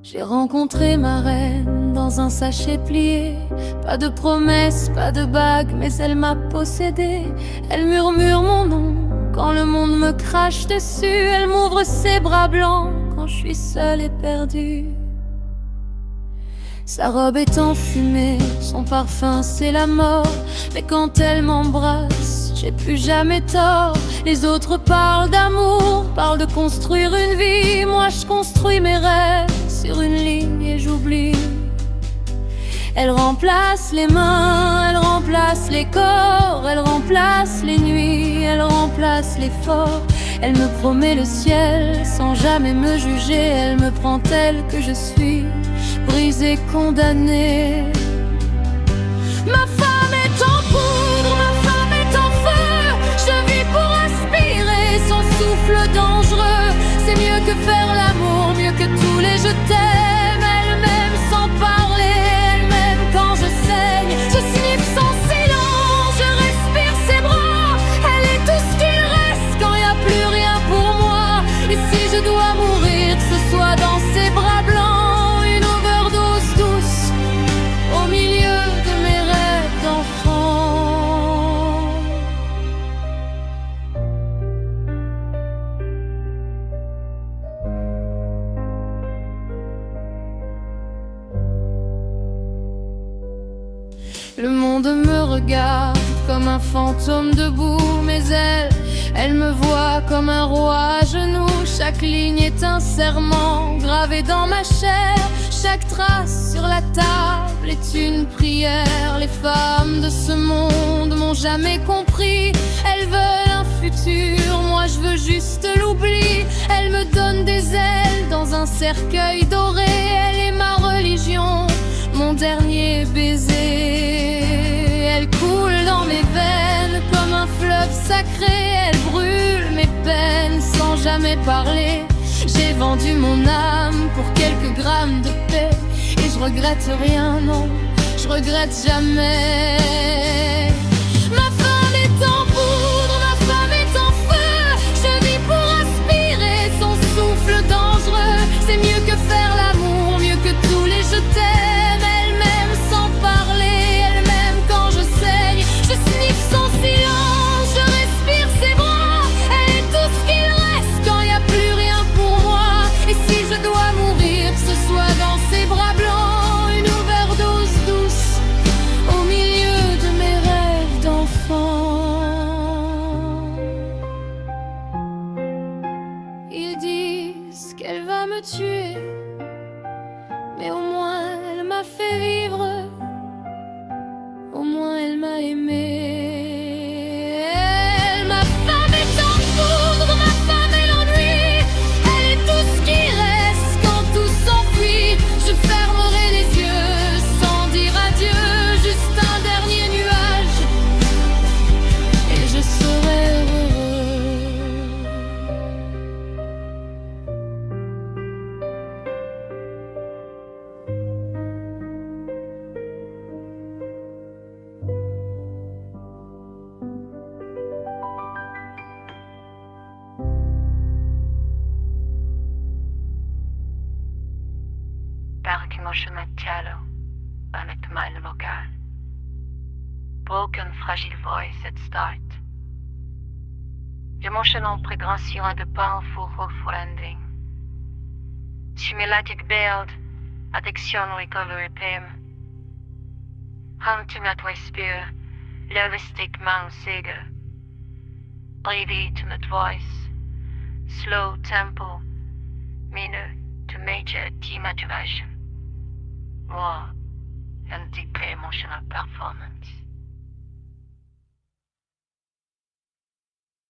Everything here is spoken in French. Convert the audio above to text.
J'ai rencontré ma reine dans un sachet plié. Pas de promesses, pas de bague, mais elle m'a possédé. Elle murmure mon nom quand le monde me crache dessus. Elle m'ouvre ses bras blancs quand je suis seule et perdue. Sa robe est enfumée, son parfum c'est la mort. Mais quand elle m'embrasse, j'ai plus jamais tort. Les autres parlent d'amour, parlent de construire une vie. Moi je construis mes rêves sur une ligne et j'oublie. Elle remplace les mains, elle remplace les corps, elle remplace les nuits, elle remplace l'effort. Elle me promet le ciel sans jamais me juger. Elle me prend telle que je suis, brisée, condamnée. Ma femme est en poudre, ma femme est en feu. Je vis pour aspirer son souffle dangereux. C'est mieux que faire l'amour, mieux que tous les je t'aime. Elle m'aime sans parler, elle m'aime quand je saigne. Je sniffe son silence, je respire ses bras. Elle est tout ce qu'il reste quand y a plus rien pour moi. Et si je dois mourir, que ce soit dans ses bras blancs, une overdose douce au milieu de mes rêves d'enfant. Le monde me regarde comme un fantôme debout, mais elle me voit comme un roi à genoux. Chaque ligne est un serment gravé dans ma chair. Chaque trace sur la table est une prière. Les femmes de ce monde m'ont jamais compris. Elles veulent un futur, moi je veux juste l'oubli. Elles me donnent des ailes dans un cercueil doré. Elle est ma religion, mon dernier baiser. Elle coule dans mes veines comme un fleuve sacré. Elle brûle mes peines sans jamais parler. J'ai vendu mon âme pour quelques grammes de paix. Et je regrette rien, non, je regrette jamais. Ma femme est en poudre, ma femme est en feu. Je vis pour aspirer son souffle dangereux. C'est mieux que faire l'amour, mieux que tous les je t'aime. Elle m'aime sans parler, elle m'aime quand je saigne. Je sniffe son silence, je respire ses bras. Elle est tout ce qu'il reste quand y a plus rien pour moi. Et si je dois mourir, que ce soit dans ses bras blancs, une overdose douce au milieu de mes rêves d'enfant. Ils disent qu'elle va me tuer, mais au moins elle m'a fait vivre, au moins elle m'a aimé. Elle, ma femme est en poudre, ma femme est l'ennui. Elle est tout ce qui reste quand tout s'enfuit. Je fermerai les yeux sans dire adieu, juste un dernier nuage, et je serai heureux. Parking au Monticello, avec mine vocal. Broken, fragile voice at start. Je m'enchaîne en progression de powerful hopeful ending. Simulatic build, addiction recovery PM. Hunting at my spear, realistic man seeger. Levitimate voice, slow tempo, minor to major dematuration. Raw and deeply emotional performance.